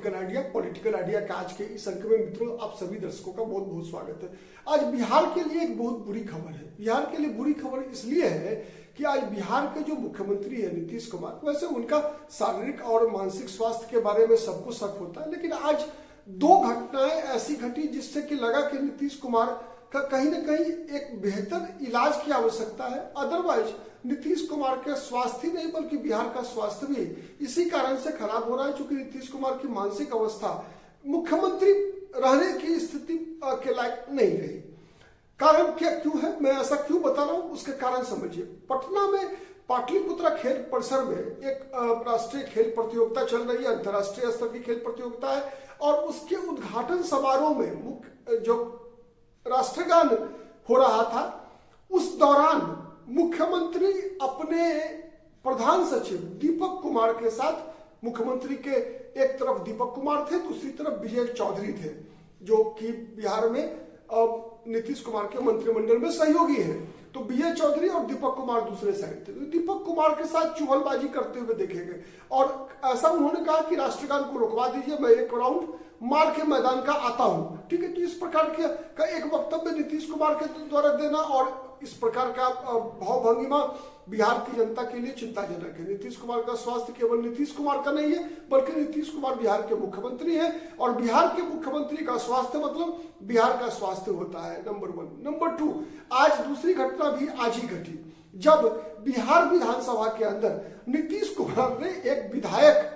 Political idea के आज के इस अंक में मित्रों आप सभी दर्शकों का बहुत बहुत स्वागत है। आज बिहार के लिए एक बहुत बुरी खबर है। बिहार के लिए बुरी खबर इसलिए है कि आज बिहार के जो मुख्यमंत्री है नीतीश कुमार, वैसे उनका शारीरिक और मानसिक स्वास्थ्य के बारे में सबको शक होता है, लेकिन आज दो घटनाएं ऐसी घटी जिससे कि लगा कि नीतीश कुमार का कहीं ना कहीं एक बेहतर इलाज की आवश्यकता है। अदरवाइज नीतीश कुमार के स्वास्थ्य नहीं बल्कि बिहार का स्वास्थ्य भी इसी कारण से खराब हो रहा है, क्योंकि नीतीश कुमार की मानसिक अवस्था मुख्यमंत्री रहने की स्थिति के लायक नहीं रही। कारण क्या क्यों है, मैं ऐसा क्यों बता रहा हूं, उसके कारण समझिए। पटना में पाटलिपुत्रा खेल परिसर में एक राष्ट्रीय खेल प्रतियोगिता चल रही है, अंतर्राष्ट्रीय स्तर की खेल प्रतियोगिता है, और उसके उद्घाटन समारोह में मुख्य जो राष्ट्रगान हो रहा था, उस दौरान मुख्यमंत्री अपने प्रधान सचिव दीपक कुमार के साथ, मुख्यमंत्री के एक तरफ दीपक कुमार थे, दूसरी तरफ विजय चौधरी थे, जो कि बिहार में नीतीश कुमार के मंत्रिमंडल में सहयोगी हैं। तो विजय चौधरी और दीपक कुमार दूसरे साइड थे। तो दीपक कुमार के साथ चुगलबाजी करते हुए देखे गए और ऐसा उन्होंने कहा कि राष्ट्रगान को रुकवा दीजिए, मैं एक राउंड मार के मैदान का आता हूं। ठीक है, तो इस प्रकार का एक वक्तव्य नीतीश कुमार के द्वारा देना और इस प्रकार का भावभंगिमा बिहार की जनता के लिए चिंताजनक है। नीतीश कुमार का स्वास्थ्य केवल नीतीश कुमार का नहीं है, बल्कि नीतीश कुमार बिहार के मुख्यमंत्री हैं और बिहार के मुख्यमंत्री का स्वास्थ्य मतलब बिहार का स्वास्थ्य होता है, नंबर 1। नंबर 2, आज दूसरी घटना भी आज ही घटी, जब बिहार विधानसभा के अंदर नीतीश कुमार ने एक विधायक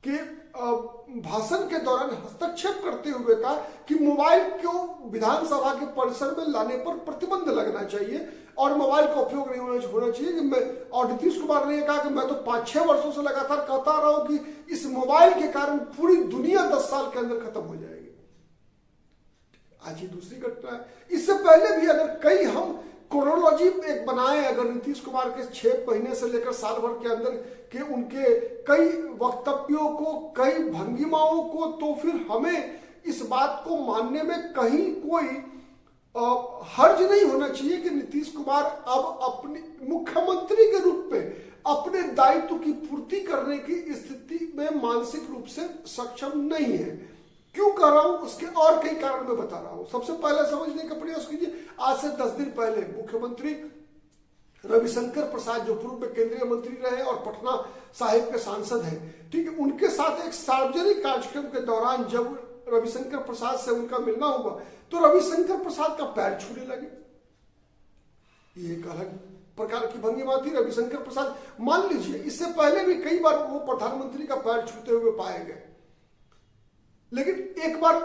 के भाषण के दौरान हस्तक्षेप करते हुए कहा कि मोबाइल को विधानसभा के परिसर में लाने पर प्रतिबंध लगना चाहिए और मोबाइल का उपयोग नहीं होना चाहिए। और नीतीश कुमार ने कहा कि मैं तो 5-6 वर्षों से लगातार कहता रहा हूं कि इस मोबाइल के कारण पूरी दुनिया 10 साल के अंदर खत्म हो जाएगी। आज ही दूसरी घटना है। इससे पहले भी अगर कई हम क्रोनोलॉजी एक बनाए, अगर नीतीश कुमार के 6 महीने से लेकर साल भर के अंदर के उनके कई वक्तव्यों को, कई भंगिमाओं को, तो फिर हमें इस बात को मानने में कहीं कोई हर्ज नहीं होना चाहिए कि नीतीश कुमार अब अपने मुख्यमंत्री के रूप में अपने दायित्व की पूर्ति करने की स्थिति में मानसिक रूप से सक्षम नहीं है। क्यों कह रहा हूं, उसके और कई कारण मैं बता रहा हूं। सबसे पहले समझने का प्रयास कीजिए, आज से 10 दिन पहले मुख्यमंत्री रविशंकर प्रसाद, जो पूर्व में केंद्रीय मंत्री रहे और पटना साहिब के सांसद हैं, ठीक है, उनके साथ एक सार्वजनिक कार्यक्रम के दौरान जब रविशंकर प्रसाद से उनका मिलना हुआ तो रविशंकर प्रसाद का पैर छूने लगे। ये एक अलग प्रकार की भंगिमा थी। रविशंकर प्रसाद, मान लीजिए इससे पहले भी कई बार वो प्रधानमंत्री का पैर छूते हुए पाए गए, लेकिन एक बार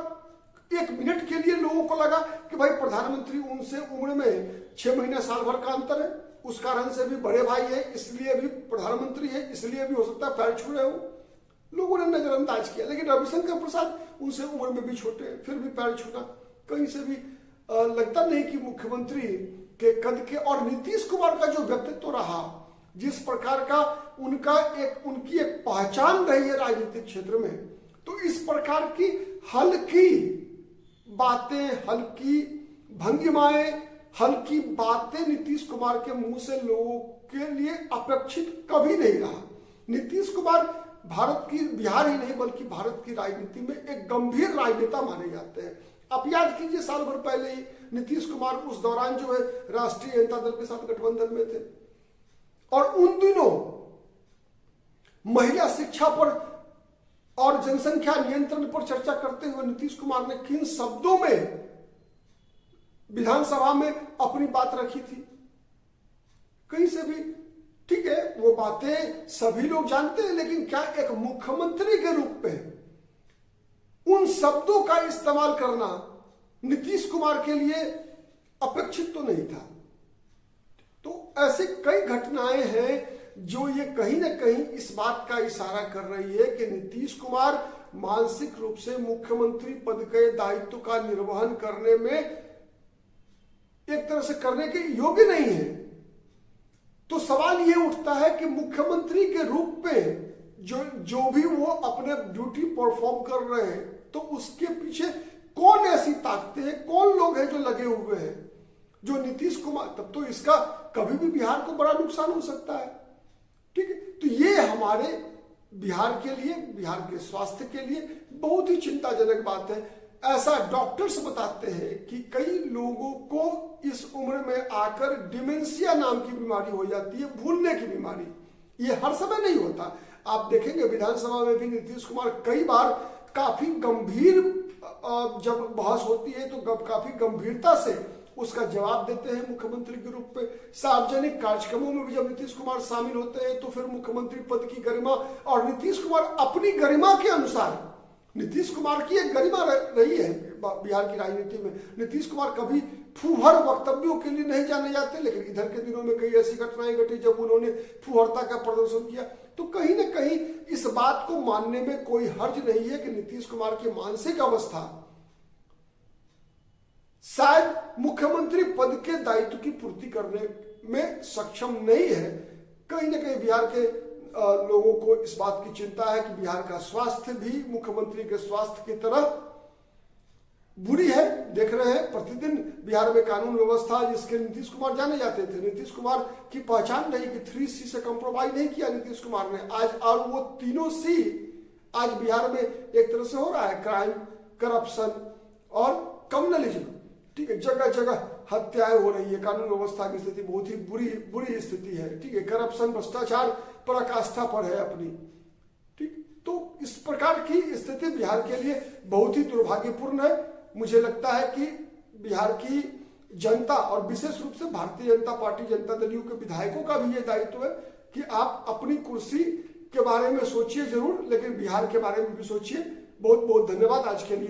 1 मिनट के लिए लोगों को लगा कि भाई प्रधानमंत्री उनसे उम्र में 6 महीने साल भर का अंतर है, उस कारण से भी बड़े भाई है, इसलिए भी प्रधानमंत्री है, इसलिए भी हो सकता है पैर छू रहे हो। लोगों ने नजरअंदाज किया, लेकिन रविशंकर प्रसाद उनसे उम्र में भी छोटे हैं, फिर भी पैर छूना कहीं से भी लगता नहीं कि मुख्यमंत्री के कद के। और नीतीश कुमार का जो व्यक्तित्व रहा, जिस प्रकार का उनकी एक पहचान रही है राजनीतिक क्षेत्र में, तो इस प्रकार की हल्की बातें, हल्की भंगिमाएं, हल्की बातें नीतीश कुमार के मुंह से लोगों के लिए अपेक्षित कभी नहीं रहा। नीतीश कुमार भारत की, बिहार ही नहीं बल्कि भारत की राजनीति में एक गंभीर राजनेता माने जाते हैं। आप याद कीजिए, साल भर पहले ही नीतीश कुमार उस दौरान जो है राष्ट्रीय जनता दल के साथ गठबंधन में थे और उन दिनों महिला शिक्षा पर और जनसंख्या नियंत्रण पर चर्चा करते हुए नीतीश कुमार ने किन शब्दों में विधानसभा में अपनी बात रखी थी, कहीं से भी, ठीक है, वो बातें सभी लोग जानते हैं, लेकिन क्या एक मुख्यमंत्री के रूप में उन शब्दों का इस्तेमाल करना नीतीश कुमार के लिए अपेक्षित तो नहीं था। तो ऐसे कई घटनाएं हैं जो ये कहीं ना कहीं इस बात का इशारा कर रही है कि नीतीश कुमार मानसिक रूप से मुख्यमंत्री पद के दायित्व का निर्वहन करने में एक तरह से करने के योग्य नहीं है। तो सवाल ये उठता है कि मुख्यमंत्री के रूप में जो भी वो अपने ड्यूटी परफॉर्म कर रहे हैं, तो उसके पीछे कौन ऐसी ताकतें हैं, कौन लोग हैं जो लगे हुए हैं, जो नीतीश कुमार, तब तो इसका कभी भी बिहार को बड़ा नुकसान हो सकता है। ठीक है, तो ये हमारे बिहार के लिए, बिहार के स्वास्थ्य के लिए बहुत ही चिंताजनक बात है। ऐसा डॉक्टर्स बताते हैं कि कई लोगों को इस उम्र में आकर डिमेंशिया नाम की बीमारी हो जाती है, भूलने की बीमारी। ये हर समय नहीं होता। आप देखेंगे विधानसभा में भी नीतीश कुमार कई बार काफी गंभीर जब बहस होती है तो काफी गंभीरता से उसका जवाब देते हैं मुख्यमंत्री के रूप में। सार्वजनिक कार्यक्रमों में भी जब नीतीश कुमार शामिल होते हैं तो फिर मुख्यमंत्री पद की गरिमा और नीतीश कुमार अपनी गरिमा के अनुसार, नीतीश कुमार की एक गरिमा रही है बिहार की राजनीति में। नीतीश कुमार कभी फूहड़ वक्तव्यों के लिए नहीं जाने जाते, लेकिन इधर के दिनों में कई ऐसी घटनाएं घटी जब उन्होंने फूहड़ता का प्रदर्शन किया। तो कहीं ना कहीं इस बात को मानने में कोई हर्ज नहीं है कि नीतीश कुमार की मानसिक अवस्था शायद मुख्यमंत्री पद के दायित्व की पूर्ति करने में सक्षम नहीं है। कहीं ना कहीं बिहार के लोगों को इस बात की चिंता है कि बिहार का स्वास्थ्य भी मुख्यमंत्री के स्वास्थ्य की तरह बुरी है। देख रहे हैं प्रतिदिन बिहार में कानून व्यवस्था जिसके नीतीश कुमार जाने जाते थे, नीतीश कुमार की पहचान रही कि 3C से कॉम्प्रोमाइज नहीं किया नीतीश कुमार ने आज, और वो तीनों C आज बिहार में एक तरह से हो रहा है, क्राइम, करप्शन और कम्युनलिज्म। ठीक है, जगह जगह हत्याएं हो रही है, कानून व्यवस्था की स्थिति बहुत ही बुरी स्थिति है। ठीक है, करप्शन, भ्रष्टाचार पराकाष्ठा पर है अपनी। ठीक, तो इस प्रकार की स्थिति बिहार के लिए बहुत ही दुर्भाग्यपूर्ण है। मुझे लगता है कि बिहार की जनता और विशेष रूप से भारतीय जनता पार्टी, जनता दल यू के विधायकों का भी ये दायित्व है कि आप अपनी कुर्सी के बारे में सोचिए जरूर, लेकिन बिहार के बारे में भी सोचिए। बहुत बहुत धन्यवाद आज के लिए।